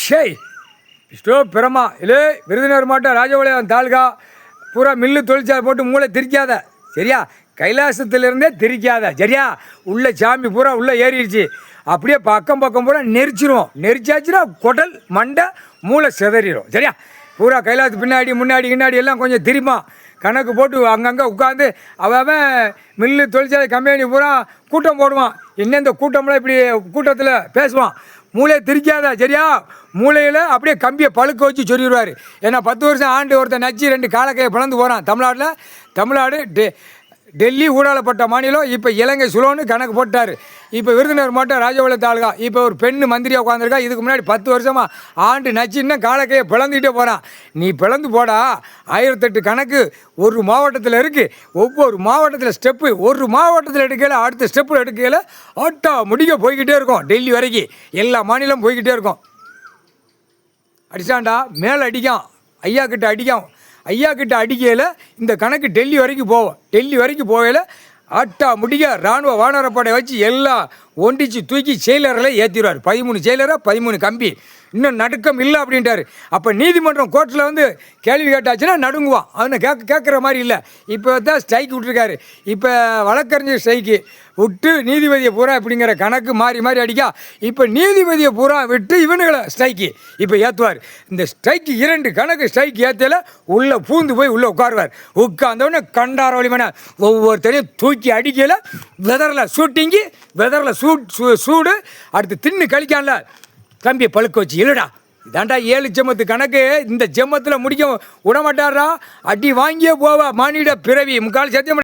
ஷேய் இஷ்டோ பிரமா இல்லை விருதுநகர் மாவட்டம் ராஜபாளையம் தாலுகா பூரா மில்லு தொழிற்சாலை போட்டு மூளை திரிக்காத சரியா. கைலாசத்துலேருந்தே திரிக்காத சரியா. உள்ள சாமி பூரா உள்ளே ஏறிடுச்சு. அப்படியே பக்கம் பூரா நெரிச்சிரும். நெரிச்சாச்சுன்னா குடல் மண்டை மூளை சிதறிடும் சரியா. பூரா கைலாசத்து பின்னாடி முன்னாடி எல்லாம் கொஞ்சம் திரிமா கணக்கு போட்டு அங்கங்கே உட்காந்து அவன் மில்லு தொழிற்சாலை கம்பெனி பூரா கூட்டம் போடுவான். என்ன இந்த கூட்டம்லாம் இப்படி கூட்டத்தில் பேசுவான். மூளையை திரிக்காத சரியா. மூளையில் அப்படியே கம்பியை பழுக்க வச்சு சொல்லிடுவார். ஏன்னா 10 வருஷம் ஆண்டு ஒருத்தன் நச்சு 2 காலக்கையை பிளந்து போகிறான். தமிழ்நாடு டெல்லி ஊடாலப்பட்ட மாநிலம். இப்போ இலங்கை சுலோன்னு கணக்கு போட்டார். இப்போ விருதுநகர் மாவட்டம் ராஜபாளையம் தாலுகா. இப்போ ஒரு பெண்ணு மந்திரியாக உட்காந்துருக்கா. இதுக்கு முன்னாடி 10 வருஷமாக ஆண்டு நச்சுன்னா காலக்கையை பிளந்துக்கிட்டே போகிறான். நீ பிளந்து போடா. 1008 கணக்கு ஒரு மாவட்டத்தில் இருக்குது. ஒவ்வொரு மாவட்டத்தில் ஸ்டெப்பு ஒரு மாவட்டத்தில் எடுக்கல அடுத்த ஸ்டெப்பில் எடுக்கல ஆட்டோ முடிக்க போய்கிட்டே இருக்கும். டெல்லி வரைக்கும் எல்லா மாநிலம் போய்கிட்டே இருக்கும். அடிச்சாண்டா மேலே அடிக்கான். ஐயா கிட்ட அடிக்கையில் இந்த கணக்கு டெல்லி வரைக்கும் போவோம். டெல்லி வரைக்கும் போகல ஆட்டா முடிக்க இராணுவ வானரப்படை வச்சு எல்லாம் ஒண்டிச்சு தூக்கி செயலரில் ஏற்றிடுவார். 13 செயலரை 13 கம்பி. இன்னும் நடுக்கம் இல்லை அப்படின்ட்டார். அப்போ நீதிமன்றம் கோர்ட்டில் கேள்வி கேட்டாச்சுன்னா நடுங்குவான். அவனை கேட்குற மாதிரி இல்லை. இப்போ தான் ஸ்ட்ரைக் விட்டுருக்காரு. இப்போ வழக்கறிஞர் ஸ்ட்ரைக்கு விட்டு நீதிபதியை பூரா இப்படிங்கிற கணக்கு மாறி அடிக்கா. இப்போ நீதிபதியை பூரா விட்டு இவனுங்களை ஸ்ட்ரைக்கு இப்போ ஏற்றுவார். இந்த ஸ்ட்ரைக்கு 2 கணக்கு ஸ்ட்ரைக் ஏற்றல உள்ளே பூந்து போய் உள்ளே உட்காருவார். உட்கார்ந்தவொடனே கண்டார வலிமனை ஒவ்வொருத்தரையும் தூக்கி அடிக்கல. வெதரில் ஷூட்டிங்கு வெதரில் சூடு அடுத்து தின்னு கழிக்கான்ல கம்பியை பழுக்க வச்சு இல்லைடா. இதாண்டா 7 ஜெம்மத்து கணக்கு. இந்த ஜெம்மத்தில் முடிக்க விடமாட்டாரா. அடி வாங்கியே போவா மானிட பிறவி 3/4 சத்தியம்.